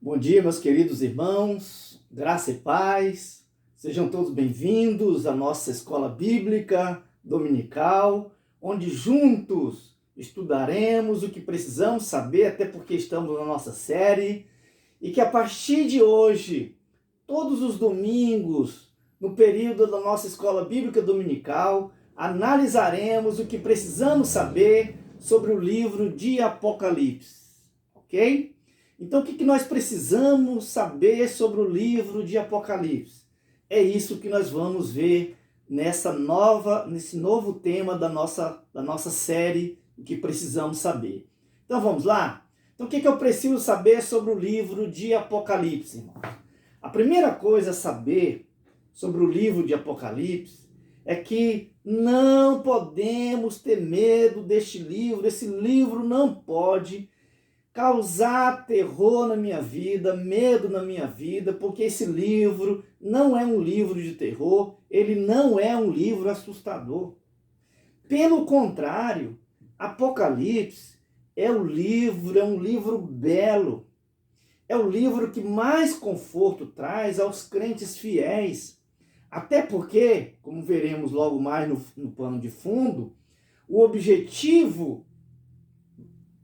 Bom dia, meus queridos irmãos, graça e paz, sejam todos bem-vindos à nossa escola bíblica dominical, onde juntos estudaremos o que precisamos saber, até porque estamos na nossa série, e que a partir de hoje, todos os domingos, no período da nossa escola bíblica dominical, analisaremos o que precisamos saber sobre o livro de Apocalipse, ok? Então, o que nós precisamos saber sobre o livro de Apocalipse? É isso que nós vamos ver nesse novo tema da nossa série, o que precisamos saber. Então, vamos lá? Então, o que eu preciso saber sobre o livro de Apocalipse, irmão? A primeira coisa a saber sobre o livro de Apocalipse é que não podemos ter medo deste livro. Esse livro não pode causar terror na minha vida, medo na minha vida, porque esse livro não é um livro de terror, ele não é um livro assustador. Pelo contrário, Apocalipse é um livro belo, é o livro que mais conforto traz aos crentes fiéis, até porque, como veremos logo mais no pano de fundo, o objetivo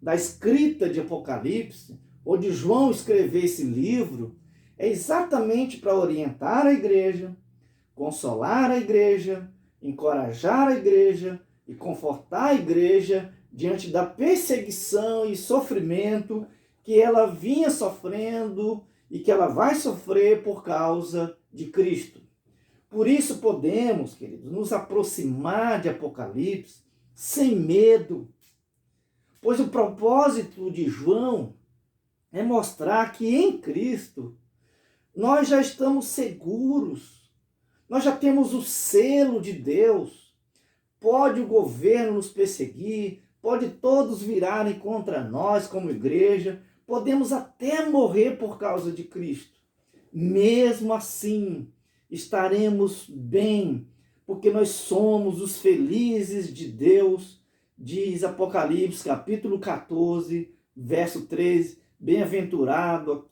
da escrita de Apocalipse, ou de João escrever esse livro, é exatamente para orientar a igreja, consolar a igreja, encorajar a igreja e confortar a igreja diante da perseguição e sofrimento que ela vinha sofrendo e que ela vai sofrer por causa de Cristo. Por isso podemos, queridos, nos aproximar de Apocalipse sem medo, pois o propósito de João é mostrar que em Cristo nós já estamos seguros, nós já temos o selo de Deus. Pode o governo nos perseguir, pode todos virarem contra nós como igreja, podemos até morrer por causa de Cristo. Mesmo assim, estaremos bem, porque nós somos os felizes de Deus. Diz Apocalipse, capítulo 14, verso 13, bem-aventurado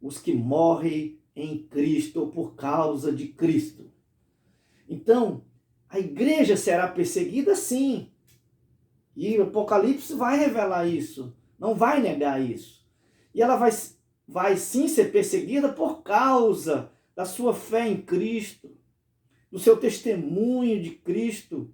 os que morrem em Cristo ou por causa de Cristo. Então, a igreja será perseguida sim. E o Apocalipse vai revelar isso, não vai negar isso. E ela vai sim ser perseguida por causa da sua fé em Cristo, do seu testemunho de Cristo.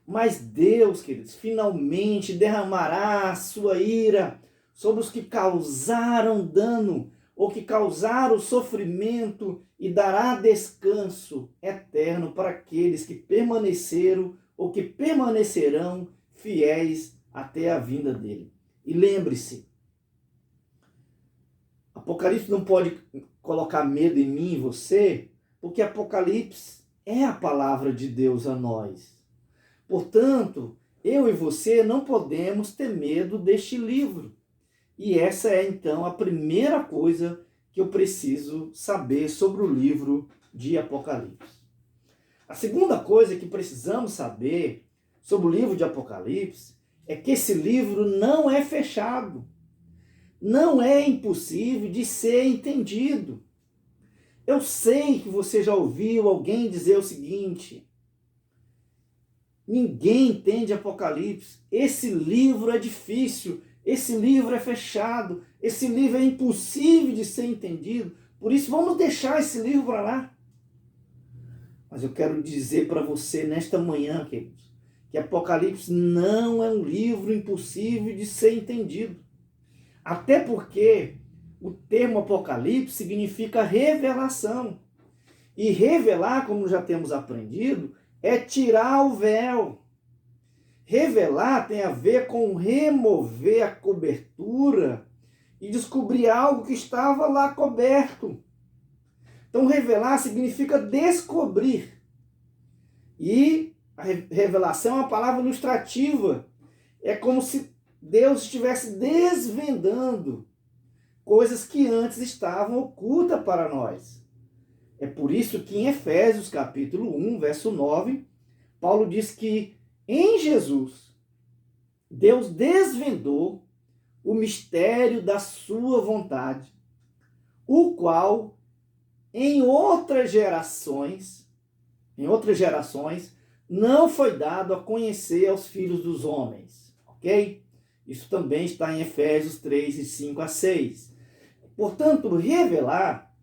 Mas Deus, queridos, finalmente derramará a sua ira sobre os que causaram dano ou que causaram sofrimento e dará descanso eterno para aqueles que permaneceram ou que permanecerão fiéis até a vinda dele. E lembre-se, Apocalipse não pode colocar medo em mim e você, porque Apocalipse é a palavra de Deus a nós. Portanto, eu e você não podemos ter medo deste livro. E essa é, então, a primeira coisa que eu preciso saber sobre o livro de Apocalipse. A segunda coisa que precisamos saber sobre o livro de Apocalipse é que esse livro não é fechado. Não é impossível de ser entendido. Eu sei que você já ouviu alguém dizer o seguinte: ninguém entende Apocalipse. Esse livro é difícil, esse livro é fechado, esse livro é impossível de ser entendido. Por isso, vamos deixar esse livro para lá. Mas eu quero dizer para você nesta manhã, queridos, que Apocalipse não é um livro impossível de ser entendido. Até porque o termo Apocalipse significa revelação. E revelar, como já temos aprendido, é tirar o véu. Revelar tem a ver com remover a cobertura e descobrir algo que estava lá coberto. Então, revelar significa descobrir. E a revelação é uma palavra ilustrativa. É como se Deus estivesse desvendando coisas que antes estavam ocultas para nós. É por isso que em Efésios capítulo 1, verso 9, Paulo diz que em Jesus, Deus desvendou o mistério da sua vontade, o qual em outras gerações não foi dado a conhecer aos filhos dos homens, ok? Isso também está em Efésios 3, 5 a 6. Portanto, revelar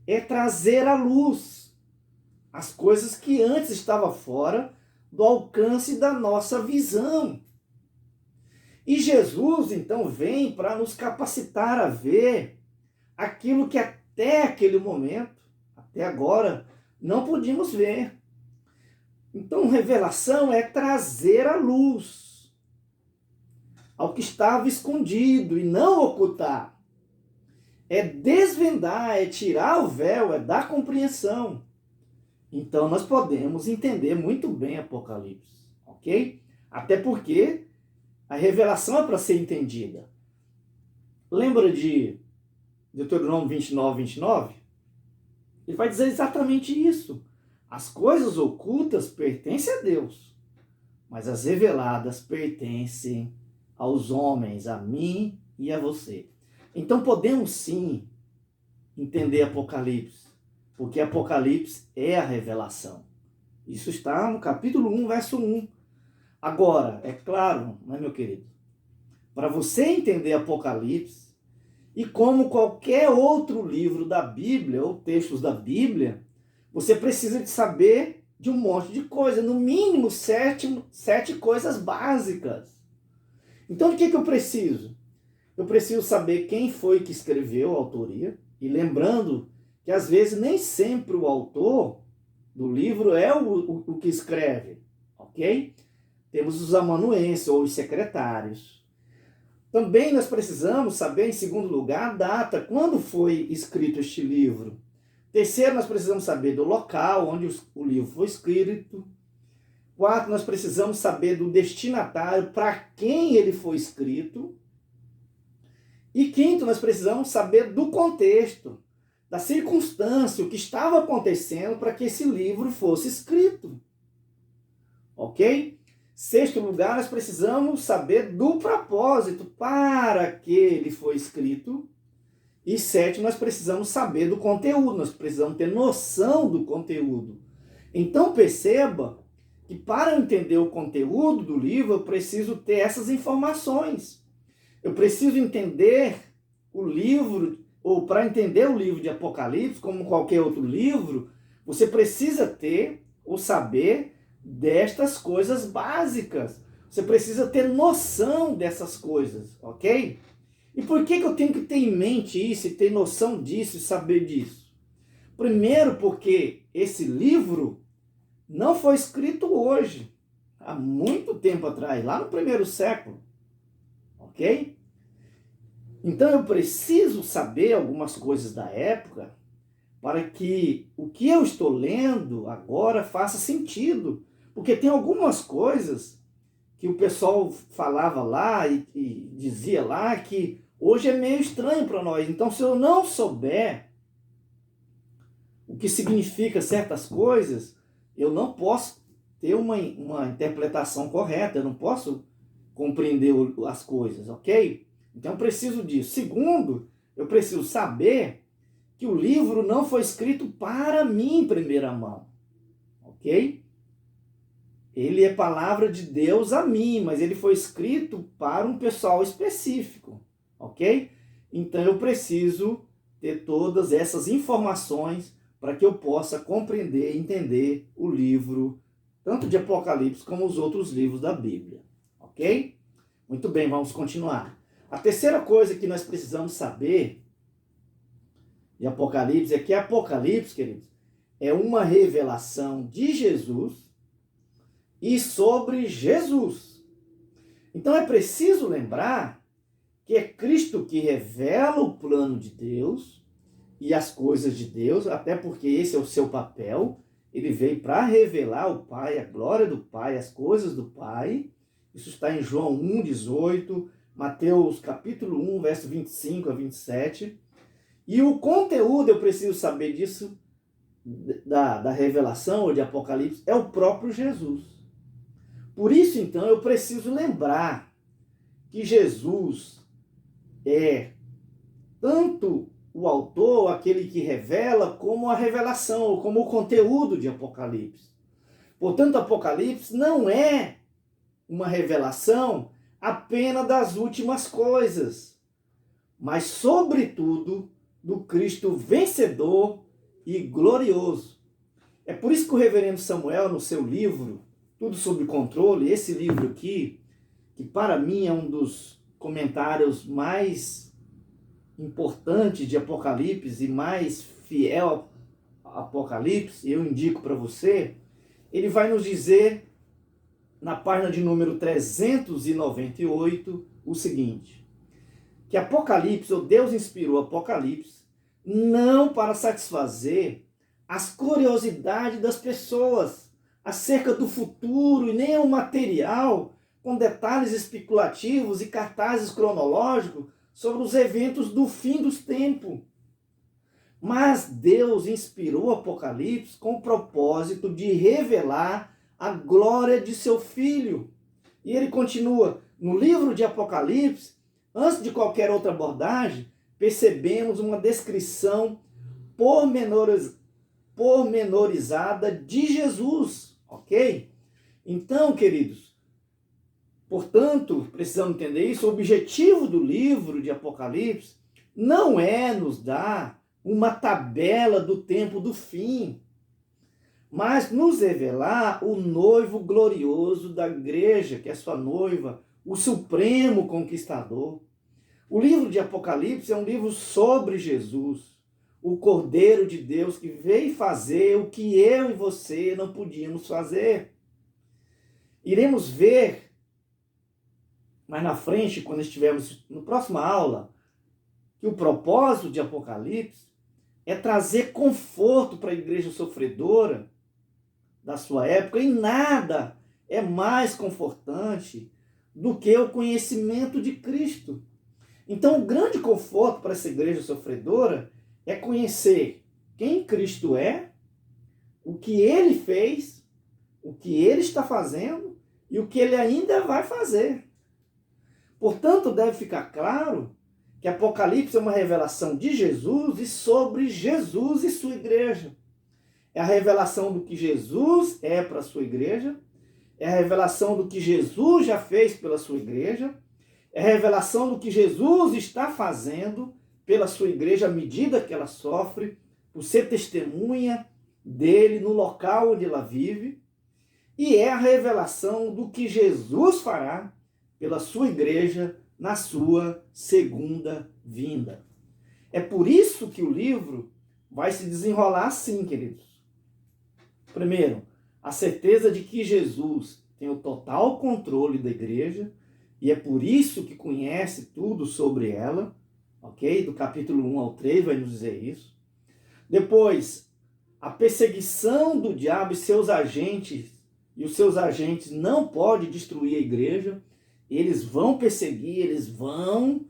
é trazer à luz as coisas que antes estavam fora do alcance da nossa visão. E Jesus, então, vem para nos capacitar a ver aquilo que até aquele momento, até agora, não podíamos ver. Então, revelação é trazer à luz ao que estava escondido e não ocultar. É desvendar, é tirar o véu, é dar compreensão. Então, nós podemos entender muito bem Apocalipse, ok? Até porque a revelação é para ser entendida. Lembra de Deuteronômio 29, 29? Ele vai dizer exatamente isso. As coisas ocultas pertencem a Deus, mas as reveladas pertencem aos homens, a mim e a você. Então podemos sim entender Apocalipse, porque Apocalipse é a revelação. Isso está no capítulo 1, verso 1. Agora, é claro, né, meu querido? Para você entender Apocalipse, e como qualquer outro livro da Bíblia, ou textos da Bíblia, você precisa de saber de um monte de coisa, no mínimo sete coisas básicas. Então, o que eu preciso? Eu preciso saber quem foi que escreveu a autoria, e lembrando que às vezes nem sempre o autor do livro é o que escreve, ok? Temos os amanuenses ou os secretários. Também nós precisamos saber, em segundo lugar, a data, quando foi escrito este livro. Terceiro, nós precisamos saber do local onde o livro foi escrito. Quarto, nós precisamos saber do destinatário, para quem ele foi escrito. E quinto, nós precisamos saber do contexto, da circunstância, o que estava acontecendo para que esse livro fosse escrito. Ok? Sexto lugar, nós precisamos saber do propósito para que ele foi escrito. E sétimo, nós precisamos saber do conteúdo, nós precisamos ter noção do conteúdo. Então perceba que para entender o conteúdo do livro, eu preciso ter essas informações. Eu preciso entender o livro, ou para entender o livro de Apocalipse, como qualquer outro livro, você precisa ter ou saber destas coisas básicas. Você precisa ter noção dessas coisas, ok? E por que eu tenho que ter em mente isso, e ter noção disso, e saber disso? Primeiro, porque esse livro não foi escrito hoje, há muito tempo atrás, lá no primeiro século, ok? Então eu preciso saber algumas coisas da época para que o que eu estou lendo agora faça sentido. Porque tem algumas coisas que o pessoal falava lá e dizia lá que hoje é meio estranho para nós. Então, se eu não souber o que significa certas coisas, eu não posso ter uma interpretação correta, eu não posso compreender as coisas, ok? Então, eu preciso disso. Segundo, eu preciso saber que o livro não foi escrito para mim em primeira mão, ok? Ele é palavra de Deus a mim, mas ele foi escrito para um pessoal específico, ok? Então eu preciso ter todas essas informações para que eu possa compreender e entender o livro, tanto de Apocalipse como os outros livros da Bíblia, ok? Muito bem, vamos continuar. A terceira coisa que nós precisamos saber de Apocalipse é que Apocalipse, queridos, é uma revelação de Jesus e sobre Jesus. Então é preciso lembrar que é Cristo que revela o plano de Deus e as coisas de Deus, até porque esse é o seu papel. Ele veio para revelar o Pai, a glória do Pai, as coisas do Pai. Isso está em João 1,18, Mateus capítulo 1, verso 25 a 27. E o conteúdo, eu preciso saber disso, da revelação ou de Apocalipse, é o próprio Jesus. Por isso, então, eu preciso lembrar que Jesus é tanto o autor, aquele que revela, como a revelação, ou como o conteúdo de Apocalipse. Portanto, Apocalipse não é uma revelação apenas das últimas coisas, mas, sobretudo, do Cristo vencedor e glorioso. É por isso que o reverendo Samuel, no seu livro, Tudo Sob Controle, esse livro aqui, que para mim é um dos comentários mais importantes de Apocalipse e mais fiel a Apocalipse, eu indico para você, ele vai nos dizer, na página de número 398, o seguinte: que Apocalipse, ou Deus inspirou Apocalipse, não para satisfazer as curiosidades das pessoas acerca do futuro e nem o material com detalhes especulativos e cartazes cronológicos sobre os eventos do fim dos tempos. Mas Deus inspirou Apocalipse com o propósito de revelar a glória de seu Filho. E ele continua, no livro de Apocalipse, antes de qualquer outra abordagem, percebemos uma descrição pormenorizada de Jesus, ok? Então, queridos, portanto, precisamos entender isso, o objetivo do livro de Apocalipse não é nos dar uma tabela do tempo do fim, mas nos revelar o noivo glorioso da igreja, que é sua noiva, o supremo conquistador. O livro de Apocalipse é um livro sobre Jesus, o Cordeiro de Deus que veio fazer o que eu e você não podíamos fazer. Iremos ver mais na frente, quando estivermos na próxima aula, que o propósito de Apocalipse é trazer conforto para a igreja sofredora da sua época, e nada é mais confortante do que o conhecimento de Cristo. Então, o grande conforto para essa igreja sofredora é conhecer quem Cristo é, o que ele fez, o que ele está fazendo e o que ele ainda vai fazer. Portanto, deve ficar claro que Apocalipse é uma revelação de Jesus e sobre Jesus e sua igreja. É a revelação do que Jesus é para a sua igreja, é a revelação do que Jesus já fez pela sua igreja, é a revelação do que Jesus está fazendo pela sua igreja à medida que ela sofre, por ser testemunha dele no local onde ela vive, e é a revelação do que Jesus fará pela sua igreja na sua segunda vinda. É por isso que o livro vai se desenrolar assim, queridos. Primeiro, a certeza de que Jesus tem o total controle da igreja e é por isso que conhece tudo sobre ela, ok? Do capítulo 1 ao 3 vai nos dizer isso. Depois, a perseguição do diabo e seus agentes não podem destruir a igreja. Eles vão perseguir, eles vão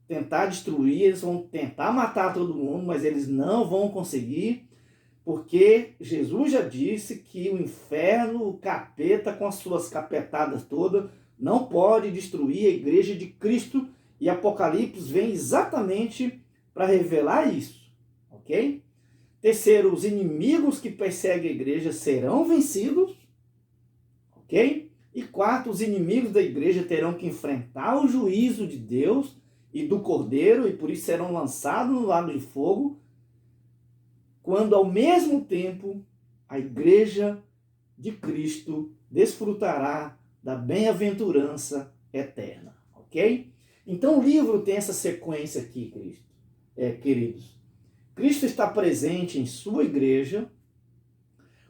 tentar destruir, eles vão tentar matar todo mundo, mas eles não vão conseguir, porque Jesus já disse que o inferno, o capeta com as suas capetadas todas, não pode destruir a igreja de Cristo, e Apocalipse vem exatamente para revelar isso, ok? Terceiro, os inimigos que perseguem a igreja serão vencidos, ok? E quarto, os inimigos da igreja terão que enfrentar o juízo de Deus e do Cordeiro, e por isso serão lançados no lago de fogo, quando ao mesmo tempo a igreja de Cristo desfrutará da bem-aventurança eterna, ok? Então o livro tem essa sequência aqui, queridos. Cristo está presente em sua igreja,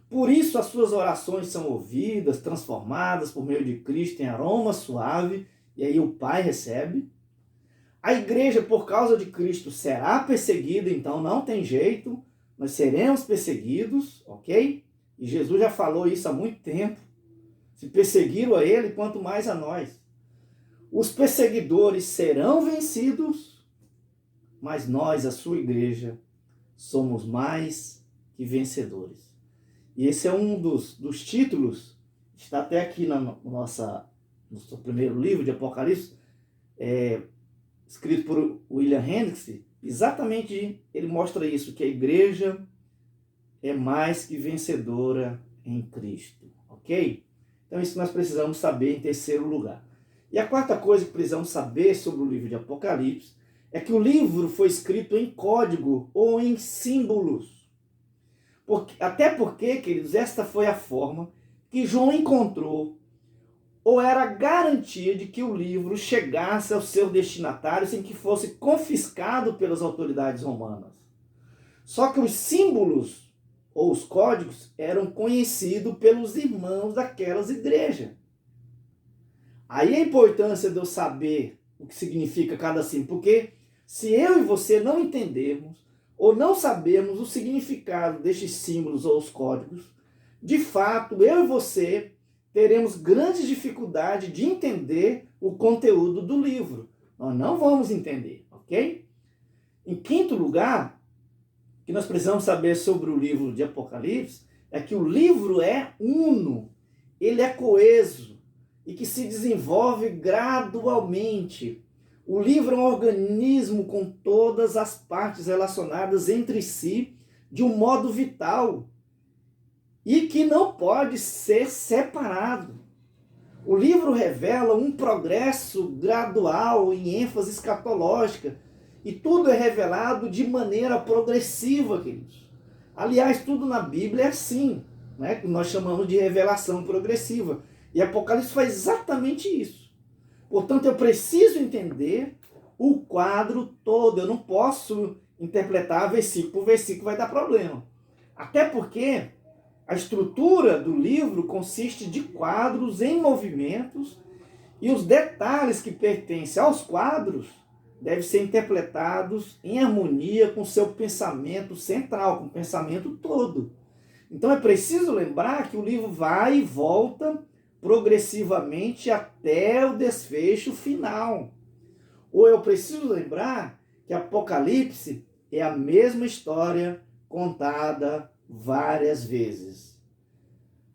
por isso as suas orações são ouvidas, transformadas por meio de Cristo em aroma suave, e aí o Pai recebe. A igreja, por causa de Cristo, será perseguida, então não tem jeito, nós seremos perseguidos, ok? E Jesus já falou isso há muito tempo. Se perseguiram a ele, quanto mais a nós. Os perseguidores serão vencidos, mas nós, a sua igreja, somos mais que vencedores. E esse é um dos títulos, está até aqui no nosso primeiro livro de Apocalipse, escrito por William Hendricks, Exatamente, ele mostra isso, que a igreja é mais que vencedora em Cristo, ok? Então isso nós precisamos saber em terceiro lugar. E a quarta coisa que precisamos saber sobre o livro de Apocalipse é que o livro foi escrito em código ou em símbolos. Até porque, queridos, esta foi a forma que João encontrou, ou era a garantia de que o livro chegasse ao seu destinatário sem que fosse confiscado pelas autoridades romanas. Só que os símbolos ou os códigos eram conhecidos pelos irmãos daquelas igrejas. Aí a importância de eu saber o que significa cada símbolo, porque se eu e você não entendermos ou não sabermos o significado destes símbolos ou os códigos, de fato, eu e você teremos grandes dificuldades de entender o conteúdo do livro. Nós não vamos entender, ok? Em quinto lugar, o que nós precisamos saber sobre o livro de Apocalipse é que o livro é uno, ele é coeso e que se desenvolve gradualmente. O livro é um organismo com todas as partes relacionadas entre si de um modo vital e que não pode ser separado. O livro revela um progresso gradual em ênfase escatológica e tudo é revelado de maneira progressiva, queridos. Aliás, tudo na Bíblia é assim, né? Que nós chamamos de revelação progressiva. E Apocalipse faz exatamente isso. Portanto, eu preciso entender o quadro todo. Eu não posso interpretar versículo por versículo, vai dar problema. Até porque a estrutura do livro consiste de quadros em movimentos e os detalhes que pertencem aos quadros devem ser interpretados em harmonia com o seu pensamento central, com o pensamento todo. Então é preciso lembrar que o livro vai e volta progressivamente até o desfecho final. Ou eu preciso lembrar que Apocalipse é a mesma história contada várias vezes.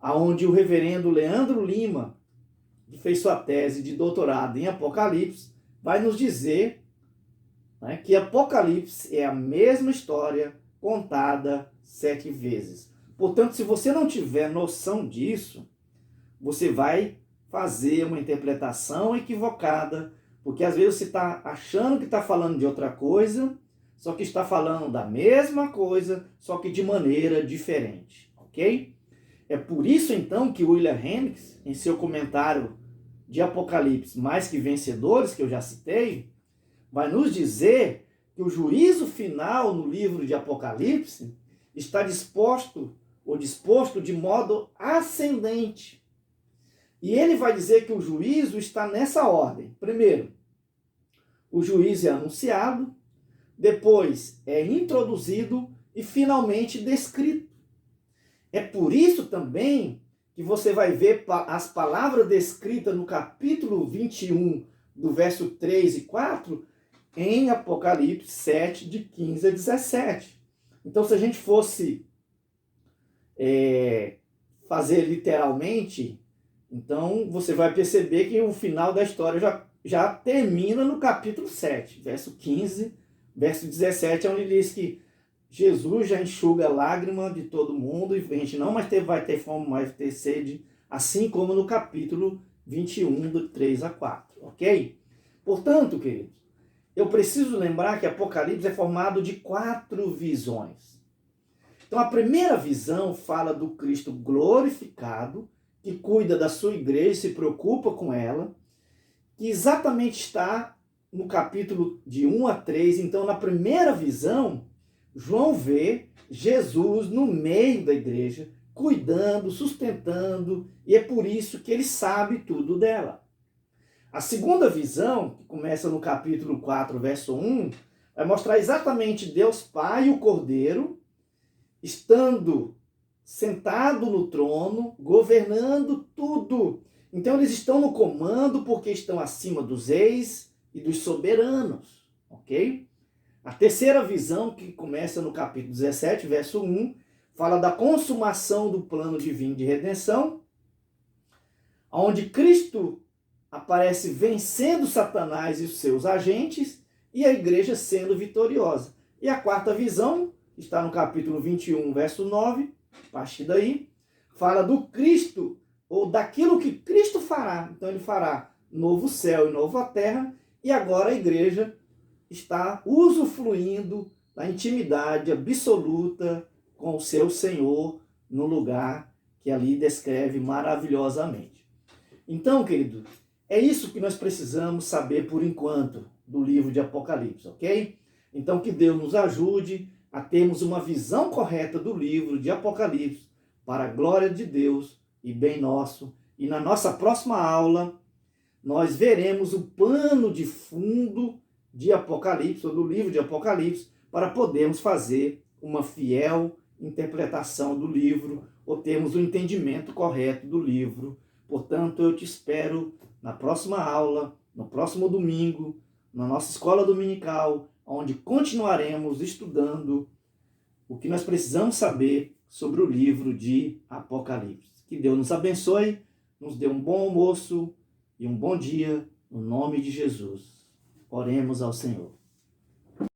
Aonde o reverendo Leandro Lima, que fez sua tese de doutorado em Apocalipse, vai nos dizer, né, que Apocalipse é a mesma história contada 7 vezes. Portanto, se você não tiver noção disso, você vai fazer uma interpretação equivocada, porque às vezes você está achando que está falando de outra coisa, só que está falando da mesma coisa, só que de maneira diferente, ok? É por isso então que William Hendricks, em seu comentário de Apocalipse Mais que Vencedores, que eu já citei, vai nos dizer que o juízo final no livro de Apocalipse está disposto de modo ascendente. E ele vai dizer que o juízo está nessa ordem. Primeiro, o juízo é anunciado, depois é introduzido e finalmente descrito. É por isso também que você vai ver as palavras descritas no capítulo 21, do verso 3 e 4, em Apocalipse 7, de 15 a 17. Então, se a gente fosse fazer literalmente, então você vai perceber que o final da história já termina no capítulo 7, verso 15, verso 17, onde diz que Jesus já enxuga a lágrima de todo mundo e a gente não mais vai ter fome, mais ter sede, assim como no capítulo 21, do 3 a 4, ok? Portanto, queridos, eu preciso lembrar que Apocalipse é formado de 4 visões. Então, a primeira visão fala do Cristo glorificado, que cuida da sua igreja, se preocupa com ela, que exatamente está no capítulo de 1 a 3. Então, na primeira visão, João vê Jesus no meio da igreja, cuidando, sustentando, e é por isso que ele sabe tudo dela. A segunda visão, que começa no capítulo 4, verso 1, vai mostrar exatamente Deus Pai e o Cordeiro, estando sentado no trono, governando tudo. Então eles estão no comando porque estão acima dos reis e dos soberanos, ok? A terceira visão, que começa no capítulo 17, verso 1, fala da consumação do plano divino de redenção, onde Cristo aparece vencendo Satanás e os seus agentes e a igreja sendo vitoriosa. E a quarta visão está no capítulo 21, verso 9, a partir daí, fala do Cristo, ou daquilo que Cristo fará. Então ele fará novo céu e nova terra, e agora a igreja está usufruindo da intimidade absoluta com o seu Senhor no lugar que ali descreve maravilhosamente. Então, querido, é isso que nós precisamos saber por enquanto do livro de Apocalipse, ok? Então que Deus nos ajude a termos uma visão correta do livro de Apocalipse para a glória de Deus e bem nosso. E na nossa próxima aula, nós veremos o pano de fundo de Apocalipse, ou do livro de Apocalipse, para podermos fazer uma fiel interpretação do livro, ou termos o entendimento correto do livro. Portanto, eu te espero na próxima aula, no próximo domingo, na nossa escola dominical, onde continuaremos estudando o que nós precisamos saber sobre o livro de Apocalipse. Que Deus nos abençoe, nos dê um bom almoço e um bom dia, no nome de Jesus. Oremos ao Senhor.